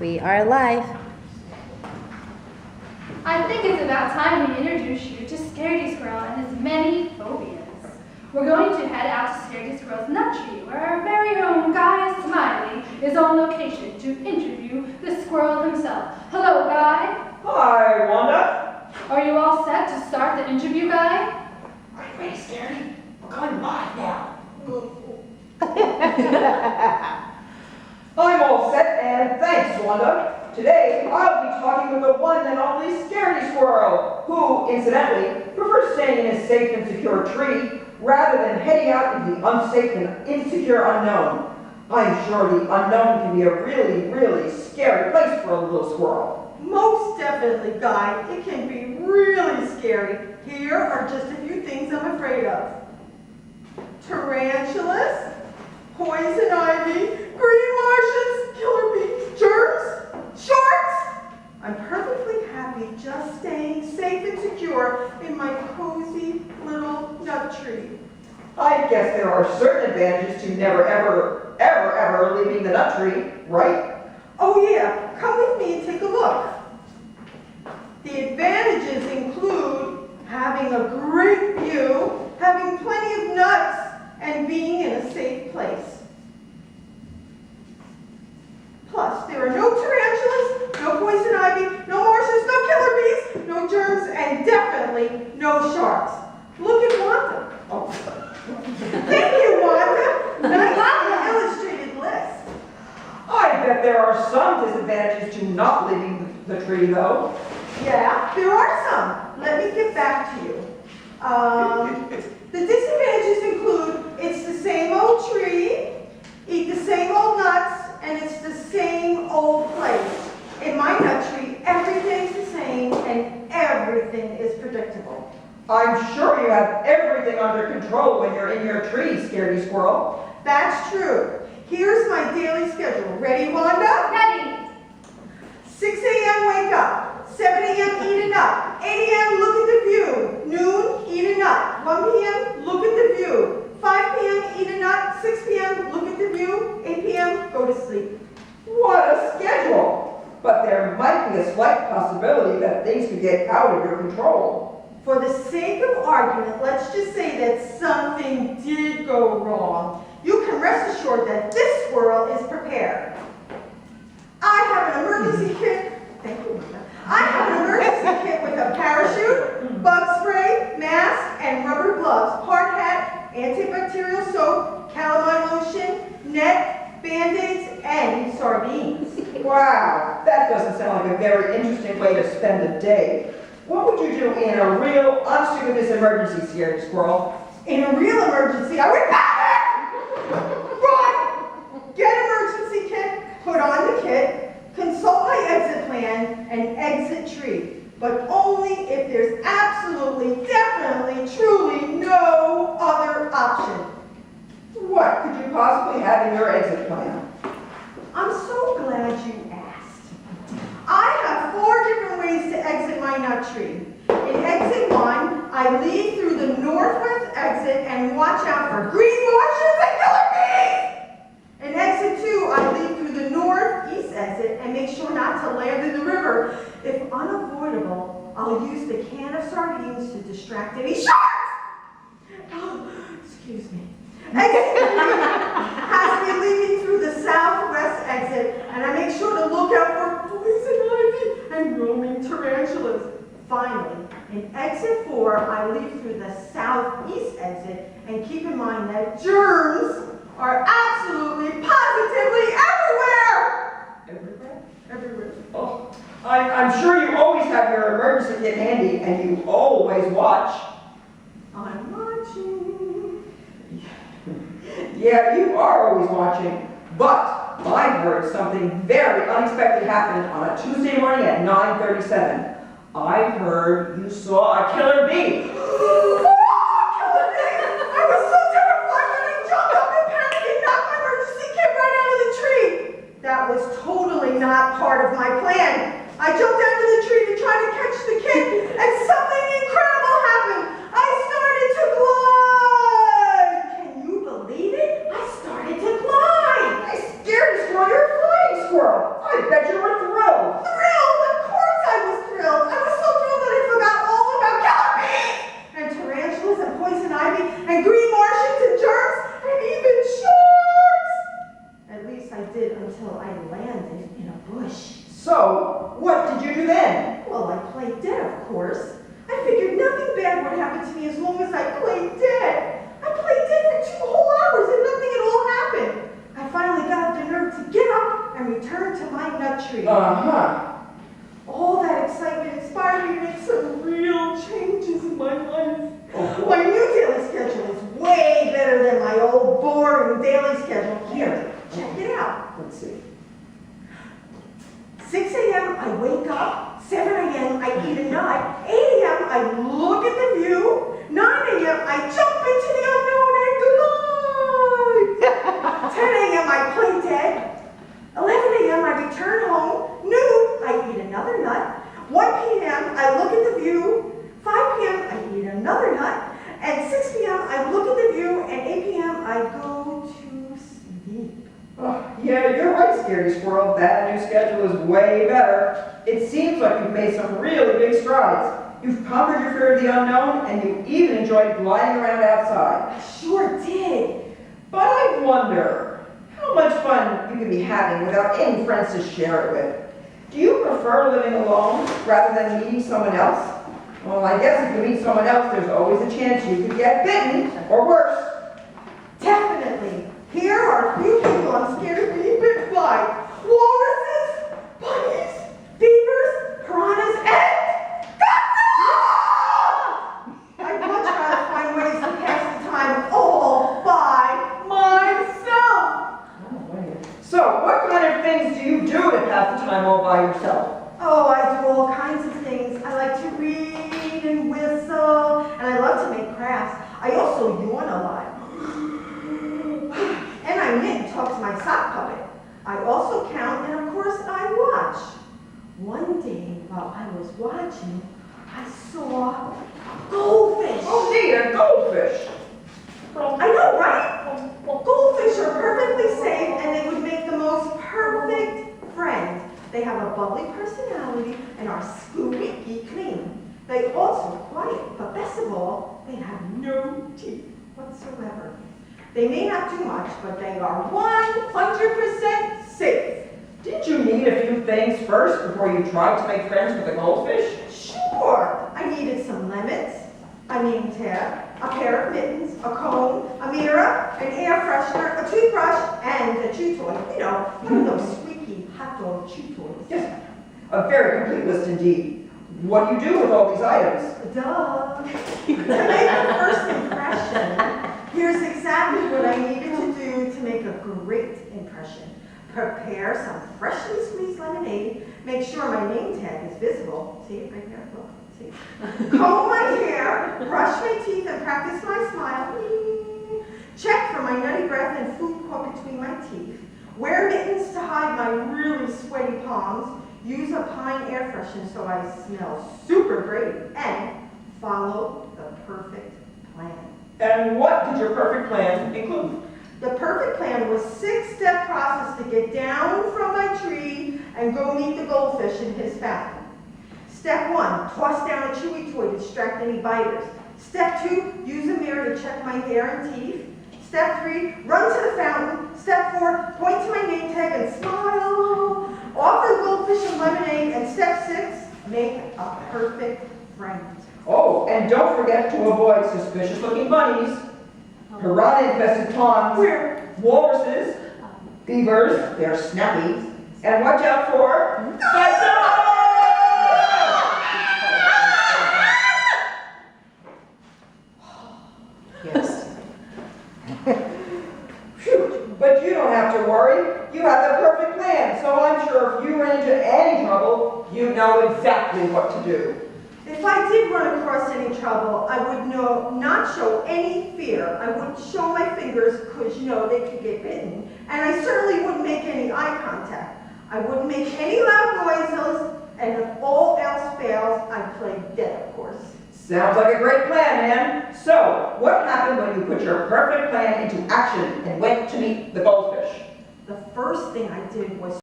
We are live. I think it's about time we introduce you to Scaredy Squirrel and his many phobias. We're going to head out to Scaredy Squirrel's nut tree, where our very own Guy Smiley is on location to interview the squirrel himself. Hello, Guy. Hi, Wanda. Are you all set to start the interview, Guy? Are you ready, Scaredy? We're going live now. I'm all set, and thanks, Wanda. Today, I'll be talking with the one and only Scaredy Squirrel, who, incidentally, prefers staying in his safe and secure tree rather than heading out into the unsafe and insecure unknown. I'm sure the unknown can be a really, really scary place for a little squirrel. Most definitely, Guy. It can be really scary. Here are just a few things I'm afraid of. Tarantulas, poison ivy, green marshes, killer bees, germs, sharks. I'm perfectly happy just staying safe and secure in my cozy little nut tree. I guess there are certain advantages to never, ever leaving the nut tree, right? Oh yeah, come with me and take a look. The advantages include having a great view, having plenty of nuts, and being in a safe place. Plus, there are no tarantulas, no poison ivy, no marshes, no killer bees, no germs, and definitely no sharks. Look at Wanda. Oh. Thank you, Wanda. Nicely illustrated list. I bet there are some disadvantages to not leaving the tree, though. Yeah, there are some. Let me get back to you. The disadvantages include it's the same old tree, eat the same old nuts, and it's the same old place. In my nut tree, everything's the same and everything is predictable. I'm sure you have everything under control when you're in your tree, Scaredy Squirrel. That's true. Here's my daily schedule. Ready, Wanda? Ready. 6 a.m. wake up. 7 a.m. eat a nut. 8 a.m. look at the view. Noon, eat a nut. 1 p.m. look at the view. 5 p.m. eat a nut. 6 p.m. look at the view. 8 p.m. go to sleep. What a schedule! But there might be a slight possibility that things could get out of your control. For the sake of argument, let's just say that something did go wrong. You can rest assured that this squirrel is prepared. I have an emergency kit. Thank you, Wanda. I have an emergency kit with a parachute, bug spray, mask, and rubber gloves, hard hat, antibacterial soap, calamine lotion, net, band-aids, and sardines. Wow, that doesn't sound like a very interesting way to spend a day. What would you do in a real, unsupervised emergency, Scaredy Squirrel? In a real emergency, I would panic! Run! Get emergency kit, put on the kit, consult my exit plan, and exit tree. But only if there's absolutely, definitely, truly no other option. What could you possibly have in your exit plan? I'm so glad you asked. I have 4 different ways to exit my nut tree. In exit 1, I leave through the northwest exit and watch out for green marshes and killer bees. In exit 2, I leave through the northeast exit and make sure not to land in the river. If unavoidable, I'll use the can of sardines to distract any sharks. Oh, excuse me. Exit 3 has me leaving through the southwest exit, and I make sure to look out for poison ivy and roaming tarantulas. Finally, in exit 4, I leave through the southeast exit, and keep in mind that germs are absolutely, positively everywhere! Everywhere? Everywhere. Oh, I'm sure you always have your emergency kit handy, and you always watch. I'm watching. Yeah, you are always watching, but I heard something very unexpected happen on a Tuesday morning at 9:37. I heard you saw a killer bee. Oh, killer bee! I was so terrified when I jumped up in panic and knocked my emergency kit right out of the tree. That was totally not part of my plan. I jumped out of the tree to try to catch the kit, and something incredible happened. I started to glide. Can you believe it? I started to glide. Hey, Scaredy Squirrel, you're a flying squirrel. I I bet you were thrilled. Thrilled? Of course I was thrilled. I was so thrilled that I forgot all about killer bees and tarantulas and poison ivy and green Martians and germs and even sharks. At least I did until I landed in a bush. So, what did you do then? Well, I played dead, of course. I figured nothing bad would happen to me as long as I played dead. I played dead for 2 whole hours and nothing at all happened. I finally got the nerve to get up and return to my nut tree. Uh-huh. All that excitement inspired me to make some real changes in my life. Oh, My new daily schedule is way better than my old boring daily schedule. Here, check it out. let's see. 6 a.m. I wake up, 7 a.m. I eat a nut, 8 a.m. I look at the view, 9 a.m. I jump into the unknown and glide. 10 a.m. I play dead, 11 a.m. I return home, noon I eat another nut, 1 p.m. I look at the view, 5 p.m. I eat another nut, and 6 p.m. I look at the view, and 8 p.m. I go to sleep. Oh, yeah, you're right, Scaredy Squirrel. That new schedule is way better. It seems like you've made some really big strides. You've conquered your fear of the unknown, and you even enjoyed gliding around outside. I sure did. But I wonder how much fun you can be having without any friends to share it with. Do you prefer living alone rather than meeting someone else? Well, I guess if you meet someone else, there's always a chance you could get bitten, or worse. Definitely. Here are a few people I'm scared of being bitten by. Walruses, bunnies, beavers, piranhas, and Godzilla! I'd much rather find ways to pass the time all by myself. So, what kind of things do you do to pass the time all by yourself? Oh, I do all kinds of things. I like to read and whistle, and I love to make crafts. I also yawn a lot. And I knit and talk to my sock puppet. I also count, and of course I watch. One day, while I was watching, I saw a goldfish. Oh, neat, a goldfish. I know, right? Goldfish are perfectly safe, and they would make the most perfect friend. They have a bubbly personality and are squeaky clean. They also quiet, but best of all, they have no teeth whatsoever. They may not do much, but they are 100% safe. Did you need a few things first before you tried to make friends with the goldfish? Sure. I needed some lemons, a name tag, a pair of mittens, a comb, a mirror, an air freshener, a toothbrush, and a chew toy. You know, one of those squeaky hot dog chew toys. Yes, a very complete list indeed. What do you do with all these items? Duh. To make a first impression, here's exactly what I needed to do to make a great impression. Prepare some freshly squeezed lemonade. Make sure my name tag is visible. See it right there? Look, see? Comb my hair, brush my teeth, and practice my smile. Check for my nutty breath and food caught between my teeth. Wear mittens to hide my really sweaty palms. Use a pine air freshener so I smell super great. And follow the perfect plan. And what did your perfect plan include? The perfect plan was a 6-step process to get down from my tree and go meet the goldfish in his fountain. Step 1, toss down a chewy toy to distract any biters. Step 2, use a mirror to check my hair and teeth. Step 3, run to the fountain. Step 4, point to my name tag and smile. Offer the goldfish a lemonade. And step 6, make a perfect friend. Oh, and don't forget to avoid suspicious-looking bunnies, piranha-infested ponds, walruses, beavers, they're snappy, and watch out for Godzilla! Yes. Phew, but you don't have to worry. You have the perfect plan, so I'm sure if you ran into any trouble, you know exactly what to do. If I did run across any trouble, I would not show any fear. I wouldn't show my fingers because, you know, they could get bitten. And I certainly wouldn't make any eye contact. I wouldn't make any loud noises. And if all else fails, I'd play dead, of course. Sounds like a great plan, man. So, what happened when you put your perfect plan into action and went to meet the goldfish? The first thing I did was